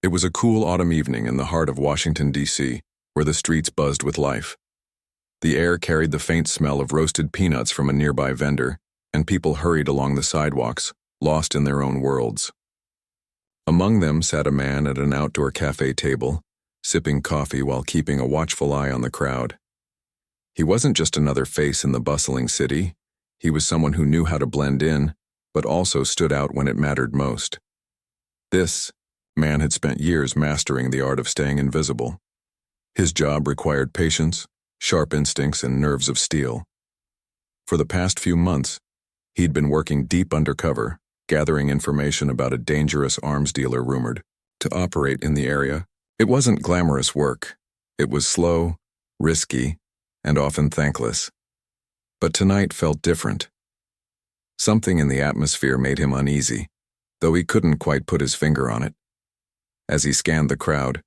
It was a cool autumn evening in the heart of Washington, D.C., where the streets buzzed with life. The air carried the faint smell of roasted peanuts from a nearby vendor, and people hurried along the sidewalks, lost in their own worlds. Among them sat a man at an outdoor cafe table, sipping coffee while keeping a watchful eye on the crowd. He wasn't just another face in the bustling city. He was someone who knew how to blend in, but also stood out when it mattered most. This man had spent years mastering the art of staying invisible. His job required patience, sharp instincts, and nerves of steel. For the past few months, he'd been working deep undercover, gathering information about a dangerous arms dealer rumored to operate in the area. It wasn't glamorous work. It was slow, risky, and often thankless. But tonight felt different. Something in the atmosphere made him uneasy, though he couldn't quite put his finger on it. As he scanned the crowd,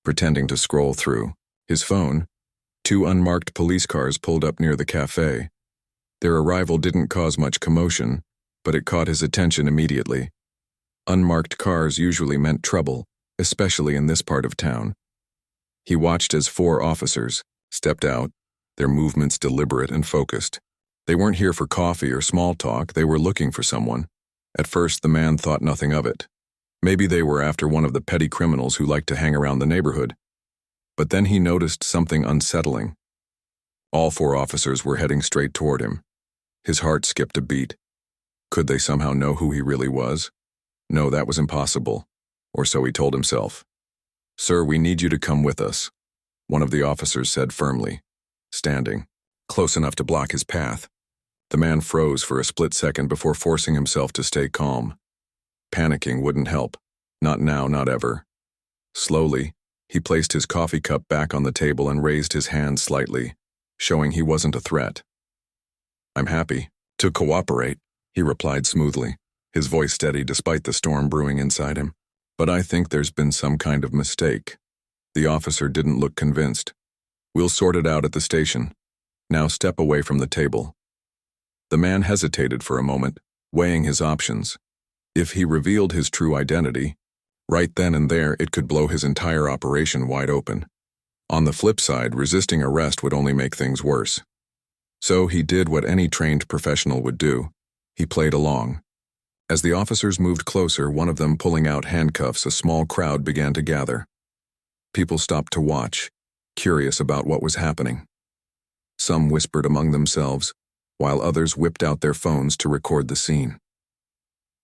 pretending to scroll through his phone, two unmarked police cars pulled up near the cafe. Their arrival didn't cause much commotion, but it caught his attention immediately. Unmarked cars usually meant trouble, especially in this part of town. He watched as 4 officers stepped out, their movements deliberate and focused. They weren't here for coffee or small talk, they were looking for someone. At first, the man thought nothing of it. Maybe they were after one of the petty criminals who liked to hang around the neighborhood. But then he noticed something unsettling. All 4 officers were heading straight toward him. His heart skipped a beat. Could they somehow know who he really was? No, that was impossible. Or so he told himself. "Sir, we need you to come with us," one of the officers said firmly, standing close enough to block his path. The man froze for a split second before forcing himself to stay calm. Panicking wouldn't help. Not now, not ever. Slowly, he placed his coffee cup back on the table and raised his hand slightly, showing he wasn't a threat. "I'm happy to cooperate," he replied smoothly, his voice steady despite the storm brewing inside him. "But I think there's been some kind of mistake." The officer didn't look convinced. "We'll sort it out at the station. Now step away from the table." The man hesitated for a moment, weighing his options. If he revealed his true identity, right then and there it could blow his entire operation wide open. On the flip side, resisting arrest would only make things worse. So he did what any trained professional would do. He played along. As the officers moved closer, one of them pulling out handcuffs, a small crowd began to gather. People stopped to watch, curious about what was happening. Some whispered among themselves, while others whipped out their phones to record the scene.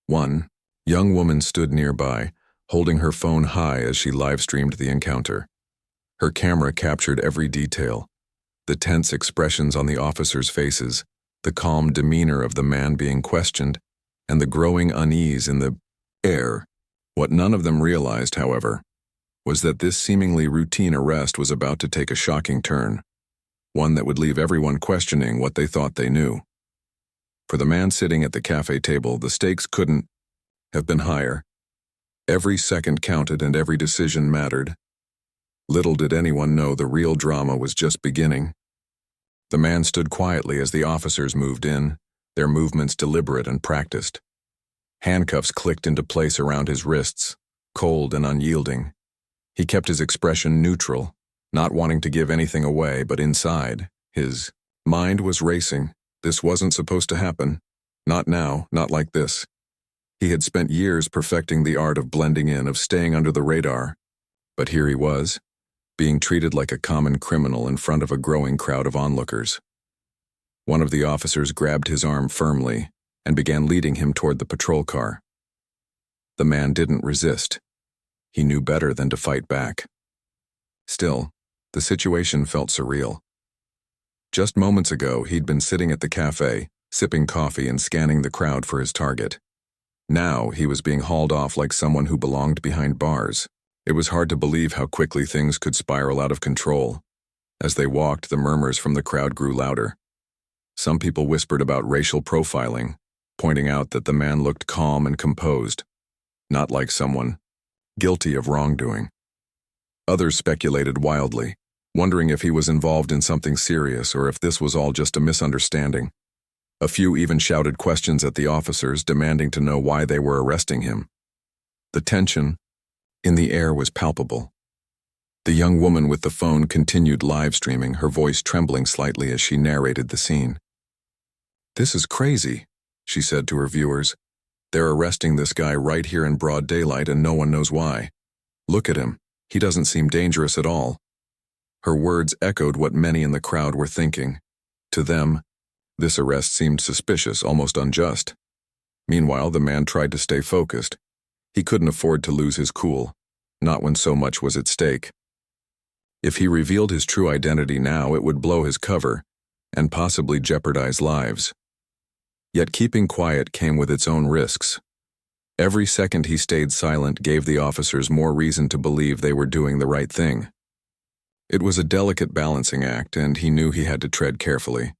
One young woman stood nearby, holding her phone high as she live-streamed the encounter. Her camera captured every detail, the tense expressions on the officers' faces, the calm demeanor of the man being questioned, and the growing unease in the air. What none of them realized, however, was that this seemingly routine arrest was about to take a shocking turn, one that would leave everyone questioning what they thought they knew. For the man sitting at the cafe table, the stakes couldn't have been higher. Every second counted and every decision mattered. Little did anyone know the real drama was just beginning. The man stood quietly as the officers moved in, their movements deliberate and practiced. Handcuffs clicked into place around his wrists, cold and unyielding. He kept his expression neutral, not wanting to give anything away, but inside, his mind was racing. This wasn't supposed to happen. Not now, not like this. He had spent years perfecting the art of blending in, of staying under the radar. But here he was, being treated like a common criminal in front of a growing crowd of onlookers. One of the officers grabbed his arm firmly and began leading him toward the patrol car. The man didn't resist. He knew better than to fight back. Still, the situation felt surreal. Just moments ago, he'd been sitting at the cafe, sipping coffee and scanning the crowd for his target. Now, he was being hauled off like someone who belonged behind bars. It was hard to believe how quickly things could spiral out of control. As they walked, the murmurs from the crowd grew louder. Some people whispered about racial profiling, pointing out that the man looked calm and composed, not like someone guilty of wrongdoing. Others speculated wildly, wondering if he was involved in something serious or if this was all just a misunderstanding. A few even shouted questions at the officers, demanding to know why they were arresting him. The tension in the air was palpable. The young woman with the phone continued live streaming, her voice trembling slightly as she narrated the scene. "This is crazy," she said to her viewers. "They're arresting this guy right here in broad daylight and no one knows why. Look at him. He doesn't seem dangerous at all." Her words echoed what many in the crowd were thinking. To them, this arrest seemed suspicious, almost unjust. Meanwhile, the man tried to stay focused. He couldn't afford to lose his cool, not when so much was at stake. If he revealed his true identity now, it would blow his cover and possibly jeopardize lives. Yet keeping quiet came with its own risks. Every second he stayed silent gave the officers more reason to believe they were doing the right thing. It was a delicate balancing act, and he knew he had to tread carefully.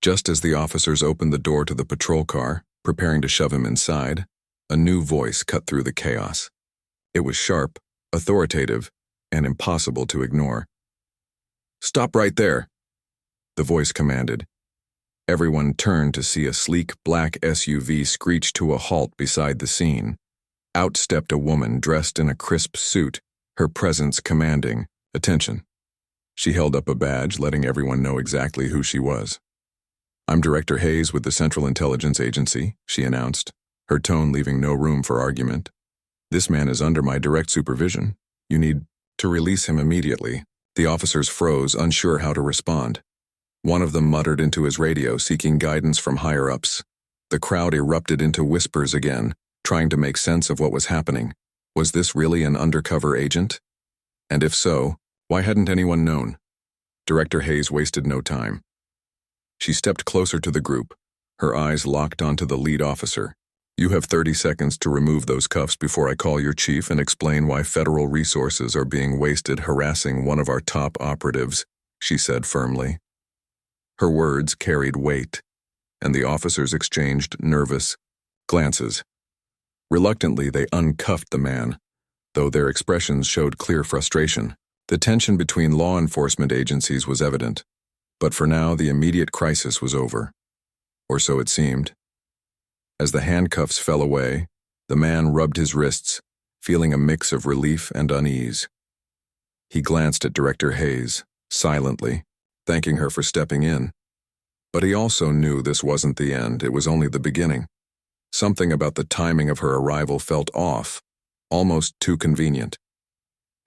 Just as the officers opened the door to the patrol car, preparing to shove him inside, a new voice cut through the chaos. It was sharp, authoritative, and impossible to ignore. "Stop right there," the voice commanded. Everyone turned to see a sleek black SUV screech to a halt beside the scene. Out stepped a woman dressed in a crisp suit, her presence commanding attention. She held up a badge, letting everyone know exactly who she was. "I'm Director Hayes with the Central Intelligence Agency," she announced, her tone leaving no room for argument. "This man is under my direct supervision. You need to release him immediately." The officers froze, unsure how to respond. One of them muttered into his radio, seeking guidance from higher-ups. The crowd erupted into whispers again, trying to make sense of what was happening. Was this really an undercover agent? And if so, why hadn't anyone known? Director Hayes wasted no time. She stepped closer to the group, her eyes locked onto the lead officer. "You have 30 seconds to remove those cuffs before I call your chief and explain why federal resources are being wasted harassing one of our top operatives," she said firmly. Her words carried weight, and the officers exchanged nervous glances. Reluctantly, they uncuffed the man, though their expressions showed clear frustration. The tension between law enforcement agencies was evident, but for now the immediate crisis was over. Or so it seemed. As the handcuffs fell away, the man rubbed his wrists, feeling a mix of relief and unease. He glanced at Director Hayes, silently, thanking her for stepping in. But he also knew this wasn't the end, it was only the beginning. Something about the timing of her arrival felt off, almost too convenient.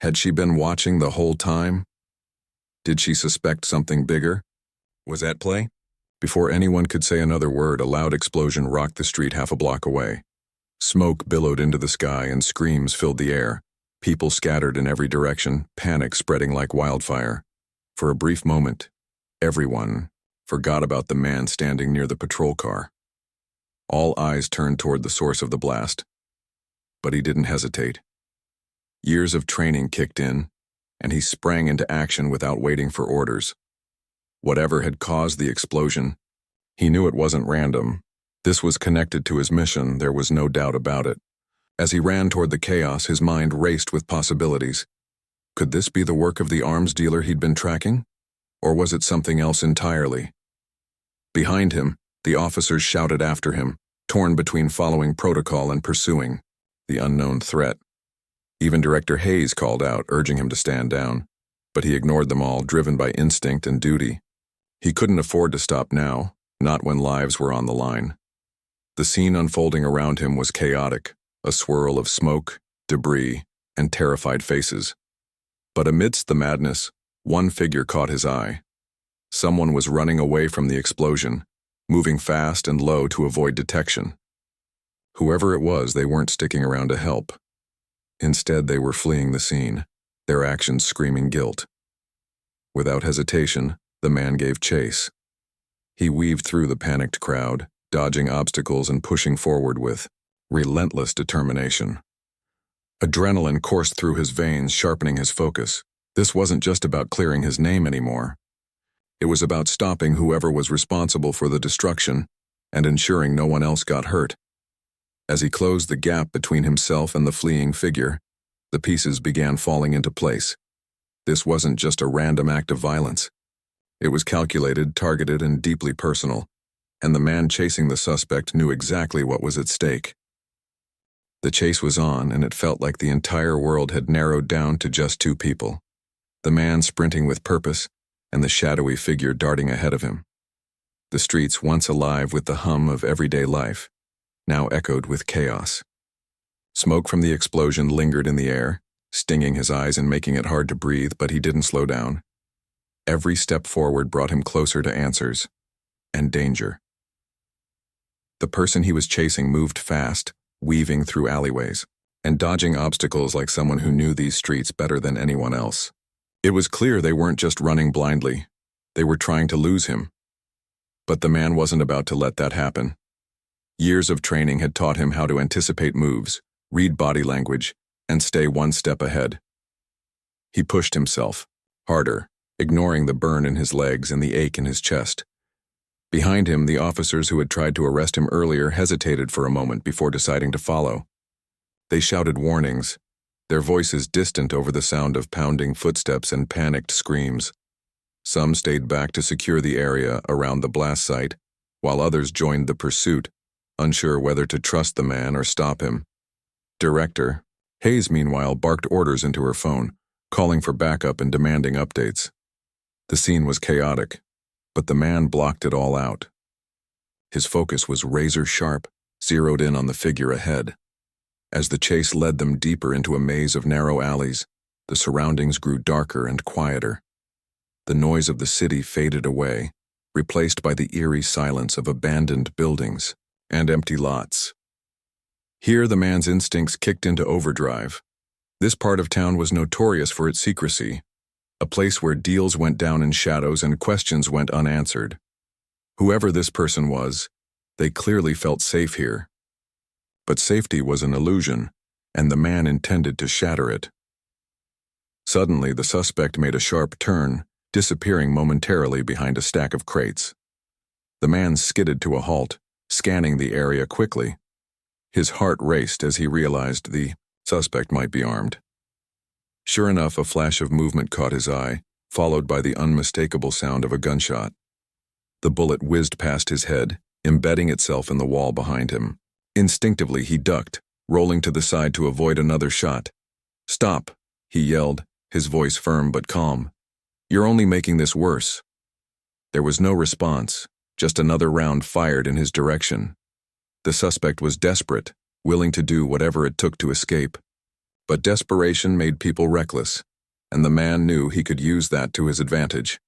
Had she been watching the whole time? Did she suspect something bigger was at play? Before anyone could say another word, a loud explosion rocked the street half a block away. Smoke billowed into the sky and screams filled the air. People scattered in every direction, panic spreading like wildfire. For a brief moment, everyone forgot about the man standing near the patrol car. All eyes turned toward the source of the blast. But he didn't hesitate. Years of training kicked in, and he sprang into action without waiting for orders. Whatever had caused the explosion, he knew it wasn't random. This was connected to his mission, there was no doubt about it. As he ran toward the chaos, his mind raced with possibilities. Could this be the work of the arms dealer he'd been tracking? Or was it something else entirely? Behind him, the officers shouted after him, torn between following protocol and pursuing the unknown threat. Even Director Hayes called out, urging him to stand down, but he ignored them all, driven by instinct and duty. He couldn't afford to stop now, not when lives were on the line. The scene unfolding around him was chaotic, a swirl of smoke, debris, and terrified faces. But amidst the madness, one figure caught his eye. Someone was running away from the explosion, moving fast and low to avoid detection. Whoever it was, they weren't sticking around to help. Instead, they were fleeing the scene, their actions screaming guilt. Without hesitation, the man gave chase. He weaved through the panicked crowd, dodging obstacles and pushing forward with relentless determination. Adrenaline coursed through his veins, sharpening his focus. This wasn't just about clearing his name anymore. It was about stopping whoever was responsible for the destruction and ensuring no one else got hurt. As he closed the gap between himself and the fleeing figure, the pieces began falling into place. This wasn't just a random act of violence. It was calculated, targeted, and deeply personal, and the man chasing the suspect knew exactly what was at stake. The chase was on, and it felt like the entire world had narrowed down to just two people. The man sprinting with purpose, and the shadowy figure darting ahead of him. The streets, once alive with the hum of everyday life, now echoed with chaos. Smoke from the explosion lingered in the air, stinging his eyes and making it hard to breathe, but he didn't slow down. Every step forward brought him closer to answers and danger. The person he was chasing moved fast, weaving through alleyways and dodging obstacles like someone who knew these streets better than anyone else. It was clear they weren't just running blindly. They were trying to lose him. But the man wasn't about to let that happen. Years of training had taught him how to anticipate moves, read body language, and stay one step ahead. He pushed himself, harder, ignoring the burn in his legs and the ache in his chest. Behind him, the officers who had tried to arrest him earlier hesitated for a moment before deciding to follow. They shouted warnings, their voices distant over the sound of pounding footsteps and panicked screams. Some stayed back to secure the area around the blast site, while others joined the pursuit, unsure whether to trust the man or stop him. Director Hayes, meanwhile, barked orders into her phone, calling for backup and demanding updates. The scene was chaotic, but the man blocked it all out. His focus was razor-sharp, zeroed in on the figure ahead. As the chase led them deeper into a maze of narrow alleys, the surroundings grew darker and quieter. The noise of the city faded away, replaced by the eerie silence of abandoned buildings and empty lots. Here, the man's instincts kicked into overdrive. This part of town was notorious for its secrecy, a place where deals went down in shadows and questions went unanswered. Whoever this person was, they clearly felt safe here. But safety was an illusion, and the man intended to shatter it. Suddenly, the suspect made a sharp turn, disappearing momentarily behind a stack of crates. The man skidded to a halt, scanning the area quickly. His heart raced as he realized the suspect might be armed. Sure enough, a flash of movement caught his eye, followed by the unmistakable sound of a gunshot. The bullet whizzed past his head, embedding itself in the wall behind him. Instinctively, he ducked, rolling to the side to avoid another shot. "Stop," he yelled, his voice firm but calm. "You're only making this worse." There was no response, just another round fired in his direction. The suspect was desperate, willing to do whatever it took to escape. But desperation made people reckless, and the man knew he could use that to his advantage.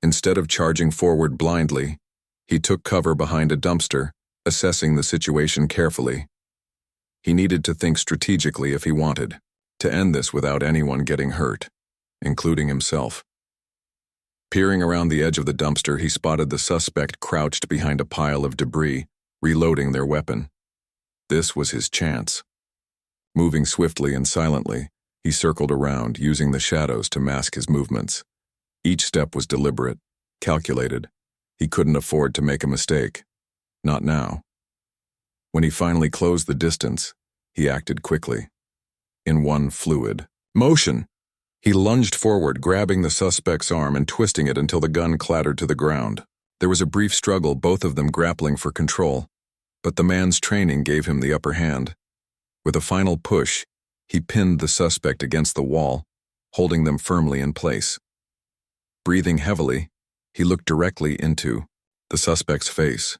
Instead of charging forward blindly, he took cover behind a dumpster, assessing the situation carefully. He needed to think strategically if he wanted to end this without anyone getting hurt, including himself. Peering around the edge of the dumpster, he spotted the suspect crouched behind a pile of debris, reloading their weapon. This was his chance. Moving swiftly and silently, he circled around, using the shadows to mask his movements. Each step was deliberate, calculated. He couldn't afford to make a mistake. Not now. When he finally closed the distance, he acted quickly. In one fluid motion, he lunged forward, grabbing the suspect's arm and twisting it until the gun clattered to the ground. There was a brief struggle, both of them grappling for control, but the man's training gave him the upper hand. With a final push, he pinned the suspect against the wall, holding them firmly in place. Breathing heavily, he looked directly into the suspect's face.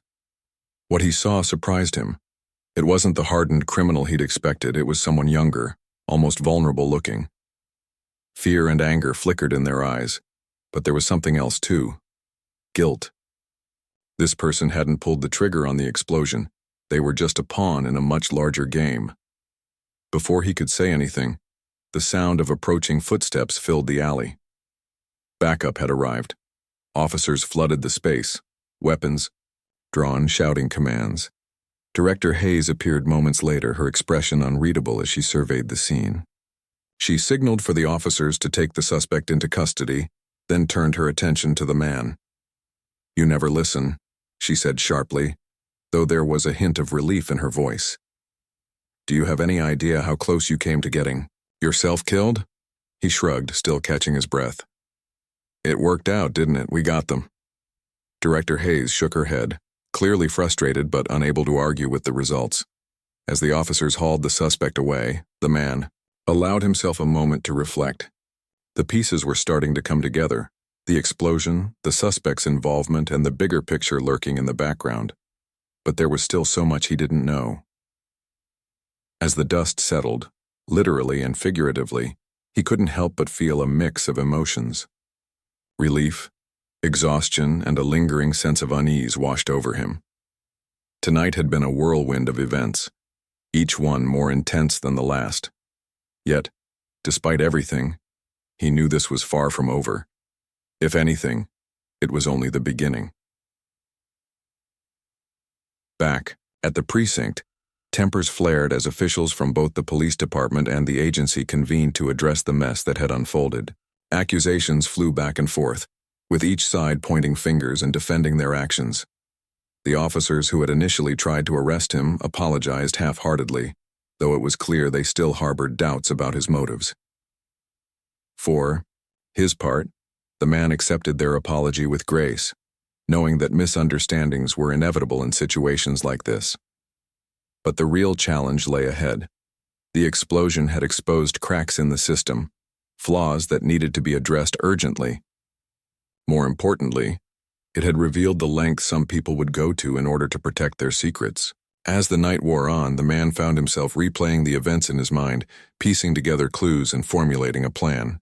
What he saw surprised him. It wasn't the hardened criminal he'd expected, it was someone younger, almost vulnerable looking. Fear and anger flickered in their eyes, but there was something else too. Guilt. This person hadn't pulled the trigger on the explosion. They were just a pawn in a much larger game. Before he could say anything, the sound of approaching footsteps filled the alley. Backup had arrived. Officers flooded the space, weapons drawn, shouting commands. Director Hayes appeared moments later, her expression unreadable as she surveyed the scene. She signaled for the officers to take the suspect into custody, then turned her attention to the man. "You never listen," she said sharply, though there was a hint of relief in her voice. "Do you have any idea how close you came to getting yourself killed?" He shrugged, still catching his breath. "It worked out, didn't it? We got them." Director Hayes shook her head, clearly frustrated but unable to argue with the results. As the officers hauled the suspect away, the man allowed himself a moment to reflect. The pieces were starting to come together. The explosion, the suspect's involvement, and the bigger picture lurking in the background. But there was still so much he didn't know. As the dust settled, literally and figuratively, he couldn't help but feel a mix of emotions. Relief, exhaustion, and a lingering sense of unease washed over him. Tonight had been a whirlwind of events, each one more intense than the last. Yet, despite everything, he knew this was far from over. If anything, it was only the beginning. Back at the precinct, tempers flared as officials from both the police department and the agency convened to address the mess that had unfolded. Accusations flew back and forth, with each side pointing fingers and defending their actions. The officers who had initially tried to arrest him apologized half-heartedly, though it was clear they still harbored doubts about his motives. For his part, the man accepted their apology with grace, knowing that misunderstandings were inevitable in situations like this. But the real challenge lay ahead. The explosion had exposed cracks in the system, flaws that needed to be addressed urgently. More importantly, it had revealed the lengths some people would go to in order to protect their secrets. As the night wore on, the man found himself replaying the events in his mind, piecing together clues and formulating a plan.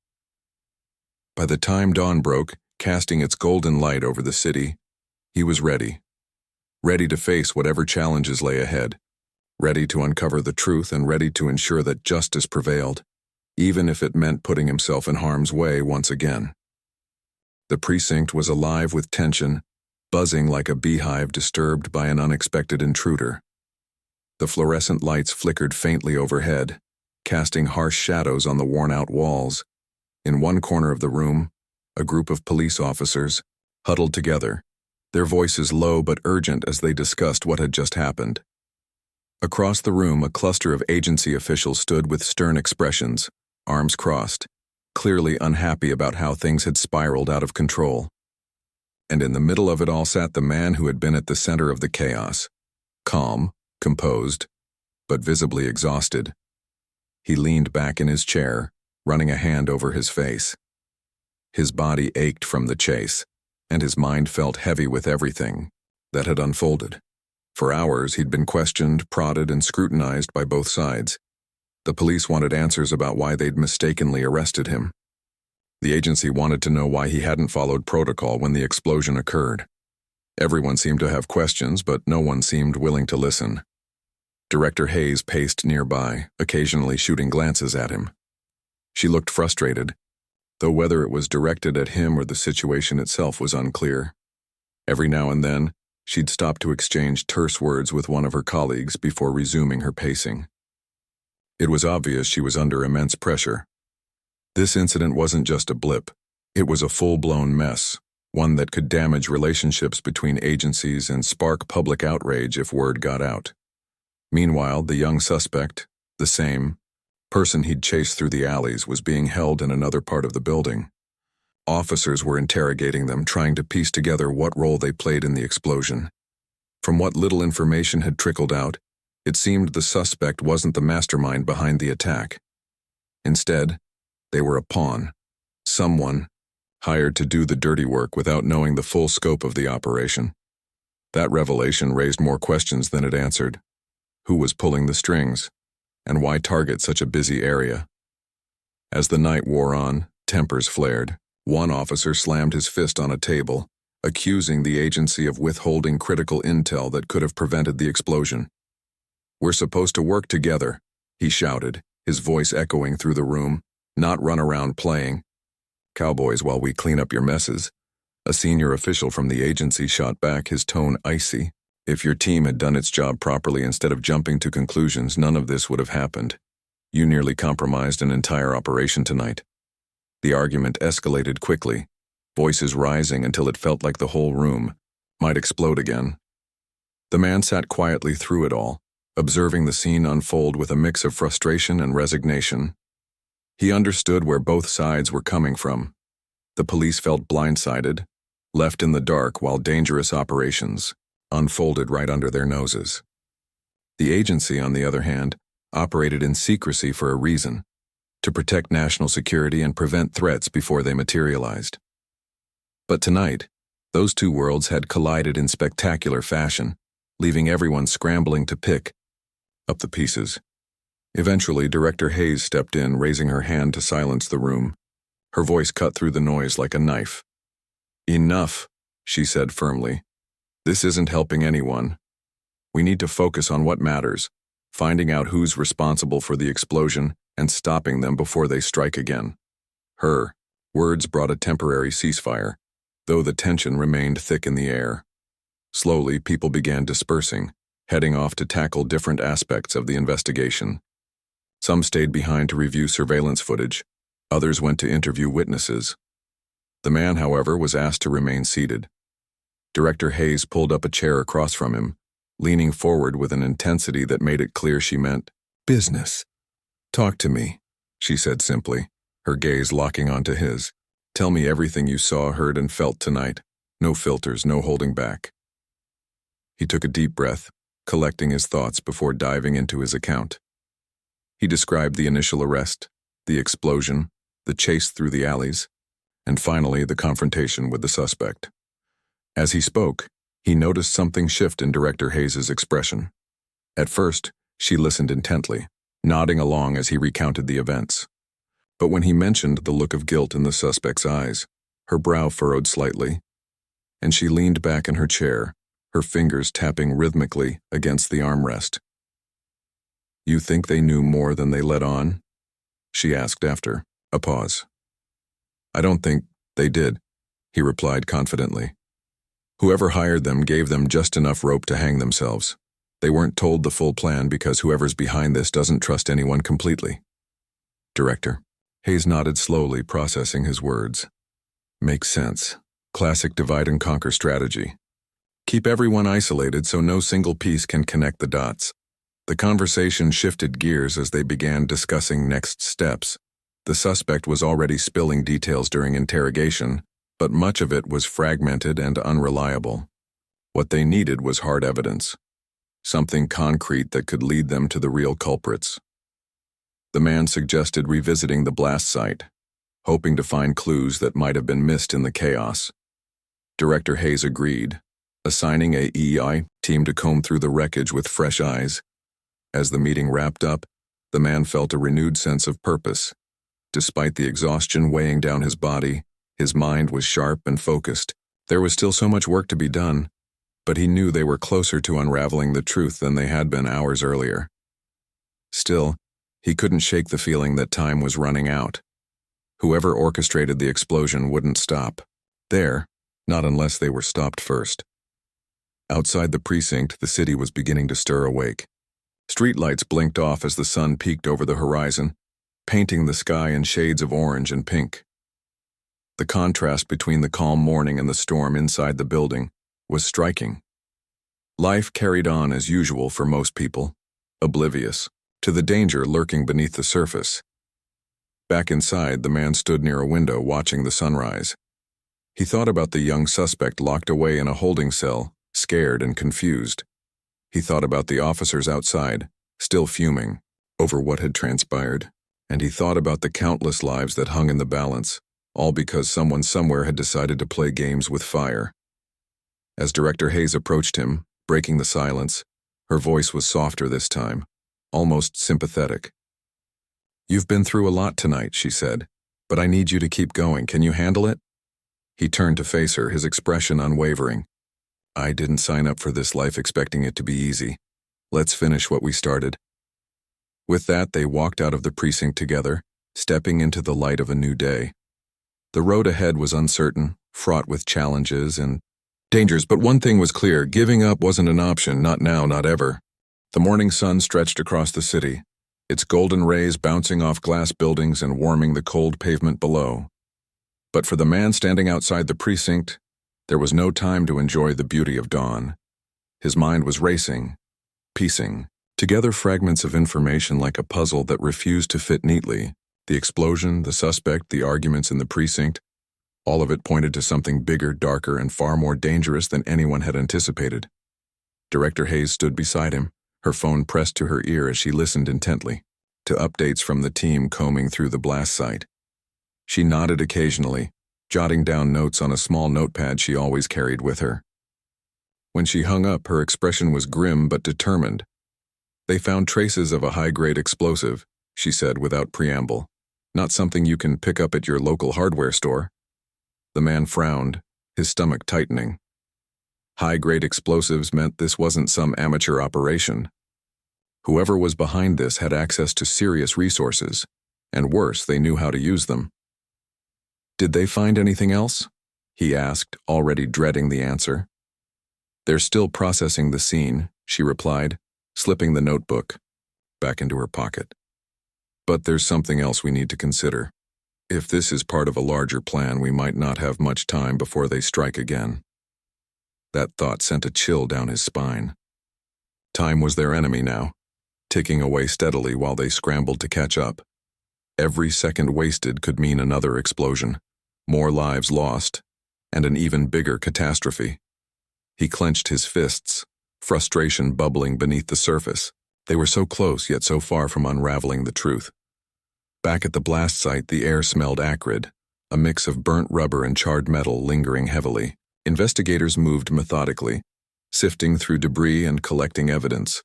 By the time dawn broke, casting its golden light over the city, he was ready. Ready to face whatever challenges lay ahead. Ready to uncover the truth and ready to ensure that justice prevailed, even if it meant putting himself in harm's way once again. The precinct was alive with tension, buzzing like a beehive disturbed by an unexpected intruder. The fluorescent lights flickered faintly overhead, casting harsh shadows on the worn-out walls. In one corner of the room, a group of police officers huddled together, their voices low but urgent as they discussed what had just happened. Across the room, a cluster of agency officials stood with stern expressions, arms crossed, clearly unhappy about how things had spiraled out of control. And in the middle of it all sat the man who had been at the center of the chaos, calm, composed, but visibly exhausted. He leaned back in his chair, running a hand over his face. His body ached from the chase, and his mind felt heavy with everything that had unfolded. For hours, he'd been questioned, prodded, and scrutinized by both sides. The police wanted answers about why they'd mistakenly arrested him. The agency wanted to know why he hadn't followed protocol when the explosion occurred. Everyone seemed to have questions, but no one seemed willing to listen. Director Hayes paced nearby, occasionally shooting glances at him. She looked frustrated, though whether it was directed at him or the situation itself was unclear. Every now and then, she'd stop to exchange terse words with one of her colleagues before resuming her pacing. It was obvious she was under immense pressure. This incident wasn't just a blip. It was a full-blown mess, one that could damage relationships between agencies and spark public outrage if word got out. Meanwhile, the young suspect, the same person he'd chased through the alleys, was being held in another part of the building. Officers were interrogating them, trying to piece together what role they played in the explosion. From what little information had trickled out, it seemed the suspect wasn't the mastermind behind the attack. Instead, they were a pawn, someone hired to do the dirty work without knowing the full scope of the operation. That revelation raised more questions than it answered. Who was pulling the strings? And why target such a busy area? As the night wore on, tempers flared. One officer slammed his fist on a table, accusing the agency of withholding critical intel that could have prevented the explosion. "We're supposed to work together," he shouted, his voice echoing through the room, "not run around playing cowboys while we clean up your messes." A senior official from the agency shot back, his tone icy. "If your team had done its job properly instead of jumping to conclusions, none of this would have happened. You nearly compromised an entire operation tonight." The argument escalated quickly, voices rising until it felt like the whole room might explode again. The man sat quietly through it all, observing the scene unfold with a mix of frustration and resignation. He understood where both sides were coming from. The police felt blindsided, left in the dark while dangerous operations unfolded right under their noses. The agency, on the other hand, operated in secrecy for a reason: to protect national security and prevent threats before they materialized. But tonight, those two worlds had collided in spectacular fashion, leaving everyone scrambling to pick up the pieces. Eventually, Director Hayes stepped in, raising her hand to silence the room. Her voice cut through the noise like a knife. "Enough," she said firmly. "This isn't helping anyone. We need to focus on what matters, finding out who's responsible for the explosion and stopping them before they strike again." Her words brought a temporary ceasefire, though the tension remained thick in the air. Slowly, people began dispersing, heading off to tackle different aspects of the investigation. Some stayed behind to review surveillance footage. Others went to interview witnesses. The man, however, was asked to remain seated. Director Hayes pulled up a chair across from him, leaning forward with an intensity that made it clear she meant business. "Talk to me," she said simply, her gaze locking onto his. "Tell me everything you saw, heard, and felt tonight. No filters, no holding back." He took a deep breath, collecting his thoughts before diving into his account. He described the initial arrest, the explosion, the chase through the alleys, and finally the confrontation with the suspect. As he spoke, he noticed something shift in Director Hayes' expression. At first, she listened intently, nodding along as he recounted the events. But when he mentioned the look of guilt in the suspect's eyes, her brow furrowed slightly, and she leaned back in her chair, her fingers tapping rhythmically against the armrest. "You think they knew more than they let on?" she asked after a pause. "I don't think they did," he replied confidently. "Whoever hired them gave them just enough rope to hang themselves. They weren't told the full plan because whoever's behind this doesn't trust anyone completely." "Director." Hayes nodded slowly, processing his words. "Makes sense. Classic divide-and-conquer strategy. Keep everyone isolated so no single piece can connect the dots." The conversation shifted gears as they began discussing next steps. The suspect was already spilling details during interrogation, but much of it was fragmented and unreliable. What they needed was hard evidence, something concrete that could lead them to the real culprits. The man suggested revisiting the blast site, hoping to find clues that might have been missed in the chaos. Director Hayes agreed, assigning a EI team to comb through the wreckage with fresh eyes. As the meeting wrapped up, the man felt a renewed sense of purpose. Despite the exhaustion weighing down his body, his mind was sharp and focused. There was still so much work to be done, but he knew they were closer to unraveling the truth than they had been hours earlier. Still, he couldn't shake the feeling that time was running out. Whoever orchestrated the explosion wouldn't stop there, not unless they were stopped first. Outside the precinct, the city was beginning to stir awake. Streetlights blinked off as the sun peeked over the horizon, painting the sky in shades of orange and pink. The contrast between the calm morning and the storm inside the building was striking. Life carried on as usual for most people, oblivious to the danger lurking beneath the surface. Back inside, the man stood near a window watching the sunrise. He thought about the young suspect locked away in a holding cell, scared and confused. He thought about the officers outside, still fuming over what had transpired. And he thought about the countless lives that hung in the balance, all because someone somewhere had decided to play games with fire. As Director Hayes approached him, breaking the silence, her voice was softer this time, almost sympathetic. "You've been through a lot tonight," she said, "but I need you to keep going. Can you handle it?" He turned to face her, his expression unwavering. "I didn't sign up for this life expecting it to be easy. Let's finish what we started." With that, they walked out of the precinct together, stepping into the light of a new day. The road ahead was uncertain, fraught with challenges and dangers, but one thing was clear: giving up wasn't an option, not now, not ever. The morning sun stretched across the city, its golden rays bouncing off glass buildings and warming the cold pavement below. But for the man standing outside the precinct, there was no time to enjoy the beauty of dawn. His mind was racing, piecing together fragments of information like a puzzle that refused to fit neatly. The explosion, the suspect, the arguments in the precinct, all of it pointed to something bigger, darker, and far more dangerous than anyone had anticipated. Director Hayes stood beside him, her phone pressed to her ear as she listened intently to updates from the team combing through the blast site. She nodded occasionally, jotting down notes on a small notepad she always carried with her. When she hung up, her expression was grim but determined. "They found traces of a high-grade explosive," she said without preamble. "Not something you can pick up at your local hardware store." The man frowned, his stomach tightening. High-grade explosives meant this wasn't some amateur operation. Whoever was behind this had access to serious resources, and worse, they knew how to use them. "Did they find anything else?" he asked, already dreading the answer. "They're still processing the scene," she replied, slipping the notebook back into her pocket. "But there's something else we need to consider. If this is part of a larger plan, we might not have much time before they strike again." That thought sent a chill down his spine. Time was their enemy now, ticking away steadily while they scrambled to catch up. Every second wasted could mean another explosion, more lives lost, and an even bigger catastrophe. He clenched his fists, frustration bubbling beneath the surface. They were so close, yet so far from unraveling the truth. Back at the blast site, the air smelled acrid, a mix of burnt rubber and charred metal lingering heavily. Investigators moved methodically, sifting through debris and collecting evidence.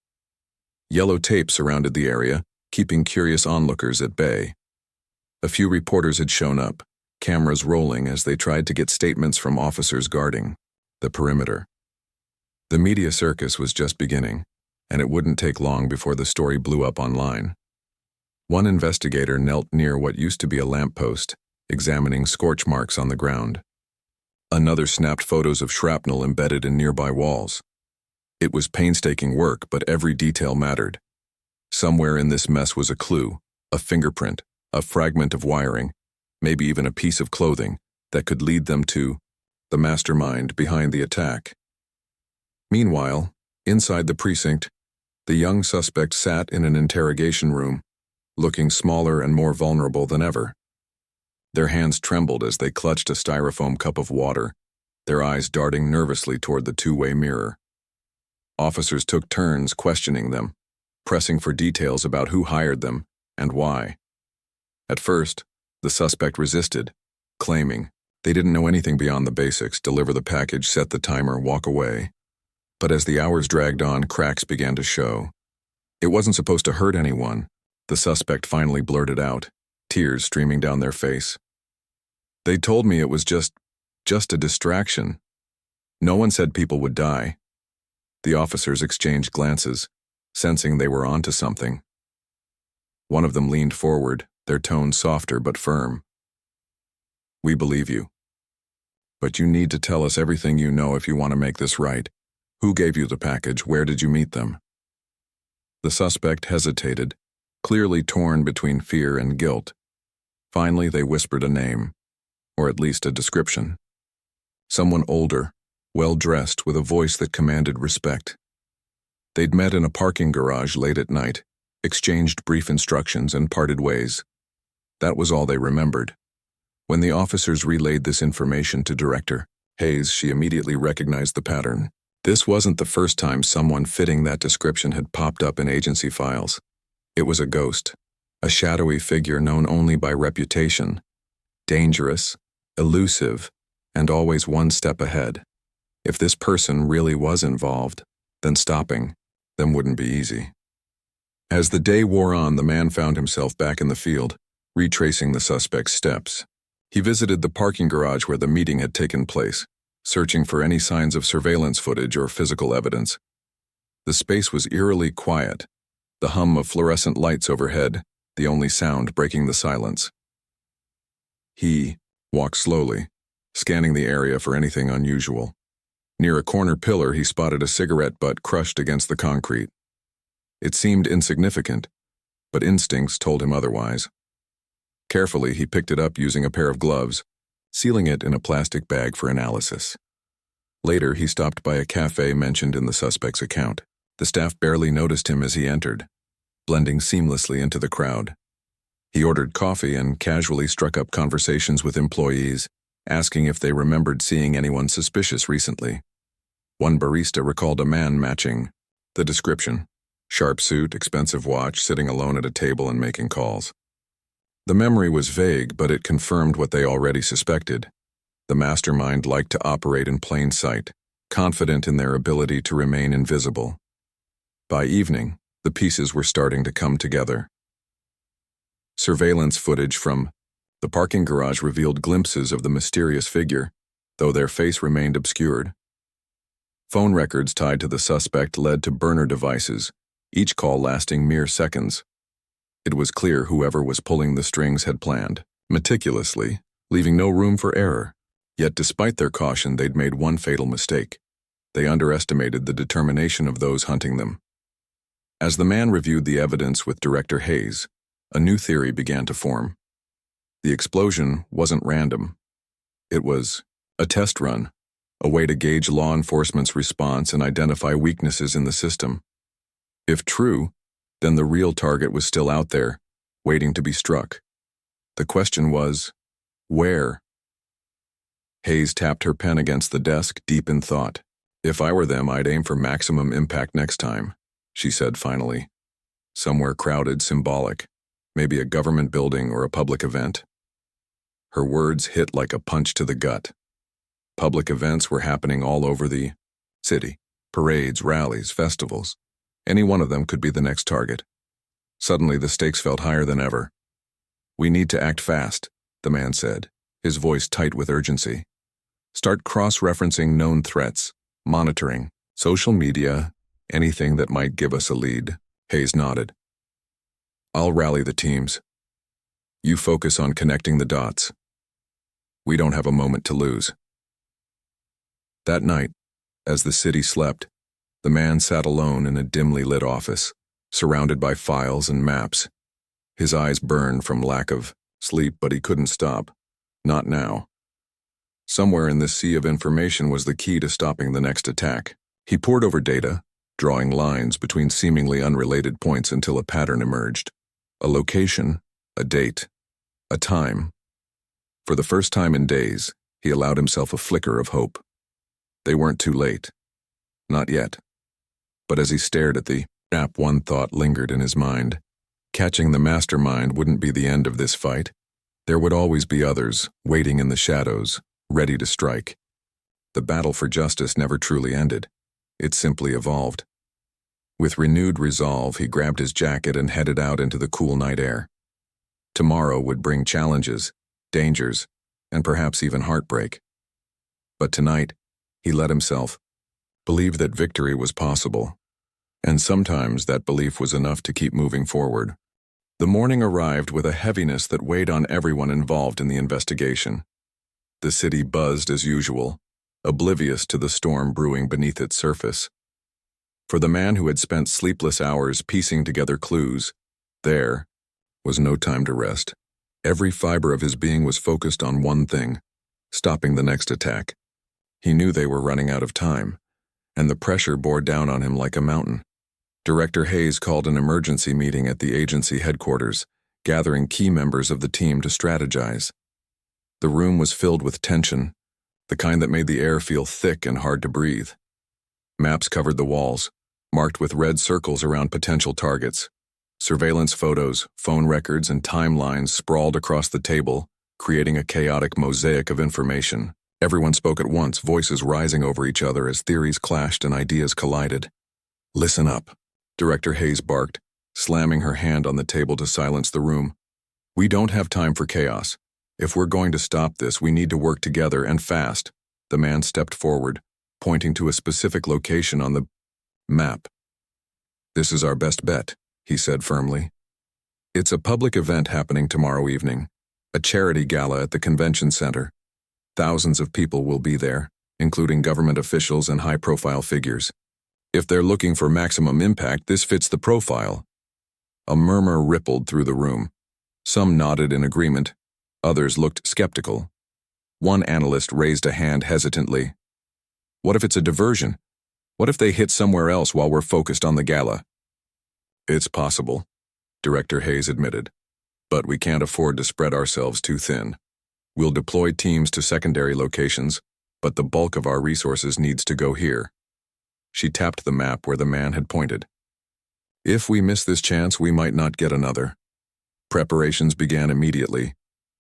Yellow tape surrounded the area, keeping curious onlookers at bay. A few reporters had shown up, cameras rolling as they tried to get statements from officers guarding the perimeter. The media circus was just beginning, and it wouldn't take long before the story blew up online. One investigator knelt near what used to be a lamppost, examining scorch marks on the ground. Another snapped photos of shrapnel embedded in nearby walls. It was painstaking work, but every detail mattered. Somewhere in this mess was a clue, a fingerprint, a fragment of wiring, maybe even a piece of clothing that could lead them to the mastermind behind the attack. Meanwhile, inside the precinct, the young suspect sat in an interrogation room, looking smaller and more vulnerable than ever. Their hands trembled as they clutched a styrofoam cup of water, their eyes darting nervously toward the two-way mirror. Officers took turns questioning them, pressing for details about who hired them and why. At first, the suspect resisted, claiming they didn't know anything beyond the basics: deliver the package, set the timer, walk away. But as the hours dragged on, cracks began to show. It wasn't supposed to hurt anyone, the suspect finally blurted out, tears streaming down their face. "They told me it was just a distraction. No one said people would die." The officers exchanged glances, sensing they were onto something. One of them leaned forward, their tone softer but firm. "We believe you. But you need to tell us everything you know if you want to make this right. Who gave you the package? Where did you meet them?" The suspect hesitated, clearly torn between fear and guilt. Finally, they whispered a name, or at least a description. Someone older, well-dressed, with a voice that commanded respect. They'd met in a parking garage late at night, exchanged brief instructions, and parted ways. That was all they remembered. When the officers relayed this information to Director Hayes, she immediately recognized the pattern. This wasn't the first time someone fitting that description had popped up in agency files. It was a ghost, a shadowy figure known only by reputation, dangerous, elusive, and always one step ahead. If this person really was involved, then stopping them wouldn't be easy. As the day wore on, the man found himself back in the field, retracing the suspect's steps. He visited the parking garage where the meeting had taken place, searching for any signs of surveillance footage or physical evidence. The space was eerily quiet, the hum of fluorescent lights overhead, the only sound breaking the silence. He walked slowly, scanning the area for anything unusual. Near a corner pillar, he spotted a cigarette butt crushed against the concrete. It seemed insignificant, but instincts told him otherwise. Carefully, he picked it up using a pair of gloves, sealing it in a plastic bag for analysis. Later, he stopped by a cafe mentioned in the suspect's account. The staff barely noticed him as he entered, blending seamlessly into the crowd. He ordered coffee and casually struck up conversations with employees, asking if they remembered seeing anyone suspicious recently. One barista recalled a man matching the description, Sharp suit, expensive watch, sitting alone at a table and making calls. The memory was vague, but it confirmed what they already suspected. The mastermind liked to operate in plain sight, confident in their ability to remain invisible. By evening, the pieces were starting to come together. Surveillance footage from the parking garage revealed glimpses of the mysterious figure, though their face remained obscured. Phone records tied to the suspect led to burner devices, each call lasting mere seconds. It was clear whoever was pulling the strings had planned, meticulously, leaving no room for error. Yet despite their caution, they'd made one fatal mistake. They underestimated the determination of those hunting them. As the man reviewed the evidence with Director Hayes, a new theory began to form. The explosion wasn't random. It was a test run, a way to gauge law enforcement's response and identify weaknesses in the system. If true, then the real target was still out there, waiting to be struck. The question was, where? Hayes tapped her pen against the desk, deep in thought. If I were them, I'd aim for maximum impact next time, she said finally. Somewhere crowded, symbolic, maybe a government building or a public event. Her words hit like a punch to the gut. Public events were happening all over the city. Parades, rallies, festivals. Any one of them could be the next target. Suddenly, the stakes felt higher than ever. We need to act fast, the man said, his voice tight with urgency. Start cross-referencing known threats, monitoring, social media, anything that might give us a lead. Hayes nodded. I'll rally the teams. You focus on connecting the dots. We don't have a moment to lose. That night, as the city slept, the man sat alone in a dimly lit office, surrounded by files and maps. His eyes burned from lack of sleep, but he couldn't stop. Not now. Somewhere in this sea of information was the key to stopping the next attack. He pored over data, drawing lines between seemingly unrelated points until a pattern emerged. A location, a date, a time. For the first time in days, he allowed himself a flicker of hope. They weren't too late. Not yet. But as he stared at the map, one thought lingered in his mind. Catching the mastermind wouldn't be the end of this fight. There would always be others, waiting in the shadows, ready to strike. The battle for justice never truly ended. It simply evolved. With renewed resolve, he grabbed his jacket and headed out into the cool night air. Tomorrow would bring challenges, dangers, and perhaps even heartbreak. But tonight, he let himself believe that victory was possible, and sometimes that belief was enough to keep moving forward. The morning arrived with a heaviness that weighed on everyone involved in the investigation. The city buzzed as usual, oblivious to the storm brewing beneath its surface. For the man who had spent sleepless hours piecing together clues, there was no time to rest. Every fiber of his being was focused on one thing: stopping the next attack. He knew they were running out of time, and the pressure bore down on him like a mountain. Director Hayes called an emergency meeting at the agency headquarters, gathering key members of the team to strategize. The room was filled with tension, the kind that made the air feel thick and hard to breathe. Maps covered the walls, marked with red circles around potential targets. Surveillance photos, phone records, and timelines sprawled across the table, creating a chaotic mosaic of information. Everyone spoke at once, voices rising over each other as theories clashed and ideas collided. Listen up, Director Hayes barked, slamming her hand on the table to silence the room. We don't have time for chaos. If we're going to stop this, we need to work together and fast. The man stepped forward, pointing to a specific location on the map. This is our best bet, he said firmly. It's a public event happening tomorrow evening, a charity gala at the convention center. Thousands of people will be there, including government officials and high-profile figures. If they're looking for maximum impact, this fits the profile. A murmur rippled through the room. Some nodded in agreement. Others looked skeptical. One analyst raised a hand hesitantly. What if it's a diversion? What if they hit somewhere else while we're focused on the gala? It's possible, Director Hayes admitted. But we can't afford to spread ourselves too thin. We'll deploy teams to secondary locations, but the bulk of our resources needs to go here. She tapped the map where the man had pointed. If we miss this chance, we might not get another. Preparations began immediately.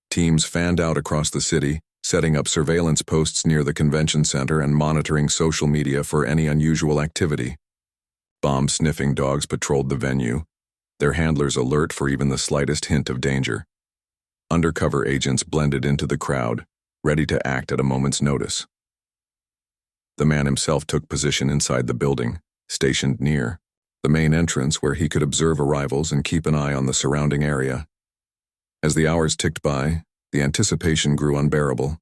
Teams fanned out across the city, setting up surveillance posts near the convention center and monitoring social media for any unusual activity. Bomb-sniffing dogs patrolled the venue, their handlers alert for even the slightest hint of danger. Undercover agents blended into the crowd, ready to act at a moment's notice. The man himself took position inside the building, stationed near the main entrance where he could observe arrivals and keep an eye on the surrounding area. As the hours ticked by, the anticipation grew unbearable.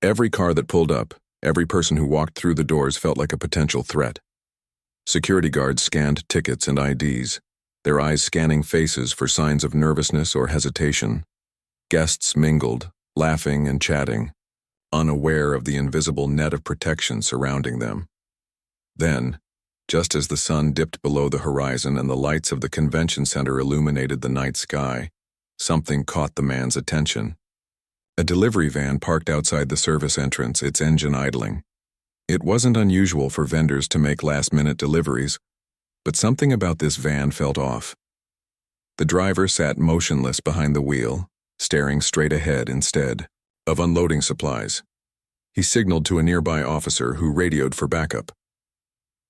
Every car that pulled up, every person who walked through the doors felt like a potential threat. Security guards scanned tickets and IDs, their eyes scanning faces for signs of nervousness or hesitation. Guests mingled, laughing and chatting, unaware of the invisible net of protection surrounding them. Then, just as the sun dipped below the horizon and the lights of the convention center illuminated the night sky, something caught the man's attention. A delivery van parked outside the service entrance, its engine idling. It wasn't unusual for vendors to make last-minute deliveries, but something about this van felt off. The driver sat motionless behind the wheel, staring straight ahead instead of unloading supplies. He signaled to a nearby officer who radioed for backup.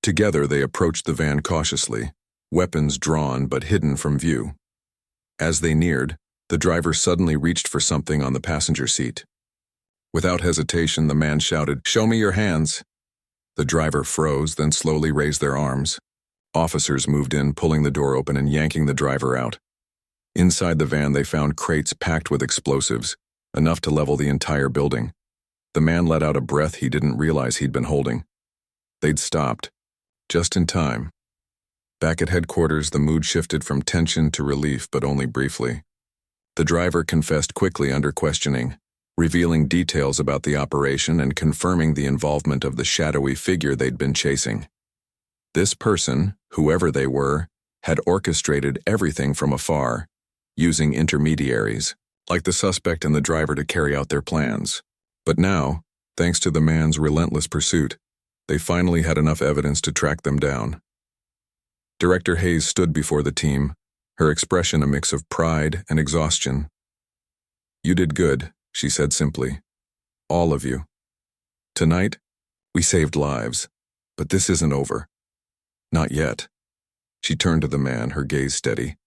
Together they approached the van cautiously, weapons drawn but hidden from view. As they neared, the driver suddenly reached for something on the passenger seat. Without hesitation, the man shouted, "Show me your hands." The driver froze, then slowly raised their arms. Officers moved in, pulling the door open and yanking the driver out. Inside the van, they found crates packed with explosives, enough to level the entire building. The man let out a breath he didn't realize he'd been holding. They'd stopped, just in time. Back at headquarters, the mood shifted from tension to relief, but only briefly. The driver confessed quickly under questioning, revealing details about the operation and confirming the involvement of the shadowy figure they'd been chasing. This person, whoever they were, had orchestrated everything from afar, using intermediaries, like the suspect and the driver, to carry out their plans. But now, thanks to the man's relentless pursuit, they finally had enough evidence to track them down. Director Hayes stood before the team, her expression a mix of pride and exhaustion. "You did good," she said simply. "All of you. Tonight, we saved lives, but this isn't over. Not yet." She turned to the man, her gaze steady.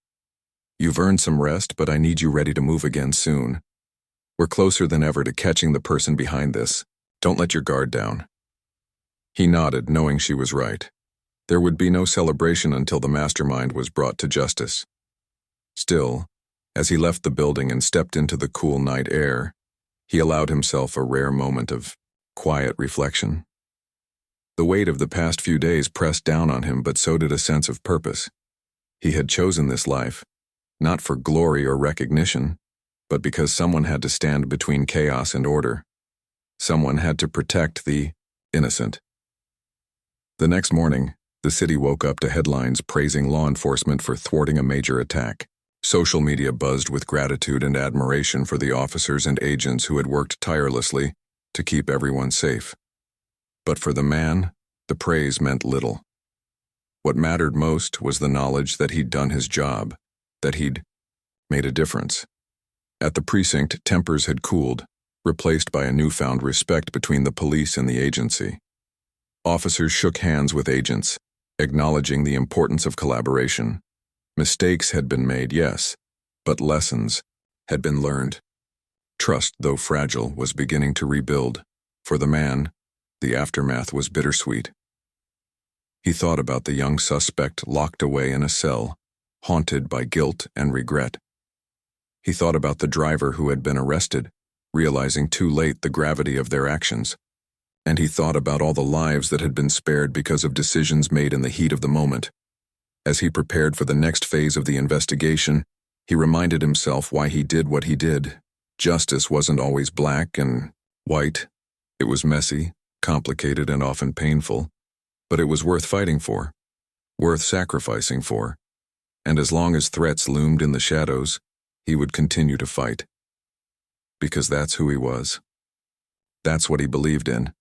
"You've earned some rest, but I need you ready to move again soon. We're closer than ever to catching the person behind this. Don't let your guard down." He nodded, knowing she was right. There would be no celebration until the mastermind was brought to justice. Still, as he left the building and stepped into the cool night air, he allowed himself a rare moment of quiet reflection. The weight of the past few days pressed down on him, but so did a sense of purpose. He had chosen this life, not for glory or recognition, but because someone had to stand between chaos and order. Someone had to protect the innocent. The next morning, the city woke up to headlines praising law enforcement for thwarting a major attack. Social media buzzed with gratitude and admiration for the officers and agents who had worked tirelessly to keep everyone safe. But for the man, the praise meant little. What mattered most was the knowledge that he'd done his job, that he'd made a difference. At the precinct, tempers had cooled, replaced by a newfound respect between the police and the agency. Officers shook hands with agents, acknowledging the importance of collaboration. Mistakes had been made, yes, but lessons had been learned. Trust, though fragile, was beginning to rebuild. For the man, the aftermath was bittersweet. He thought about the young suspect locked away in a cell, haunted by guilt and regret. He thought about the driver who had been arrested, realizing too late the gravity of their actions. And he thought about all the lives that had been spared because of decisions made in the heat of the moment. As he prepared for the next phase of the investigation, he reminded himself why he did what he did. Justice wasn't always black and white. It was messy, complicated, and often painful. But it was worth fighting for, worth sacrificing for. And as long as threats loomed in the shadows, he would continue to fight. Because that's who he was. That's what he believed in.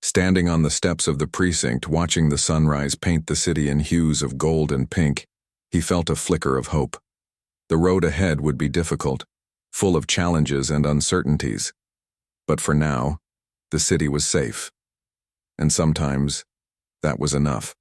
Standing on the steps of the precinct, watching the sunrise paint the city in hues of gold and pink, he felt a flicker of hope. The road ahead would be difficult, full of challenges and uncertainties. But for now, the city was safe. And sometimes, that was enough.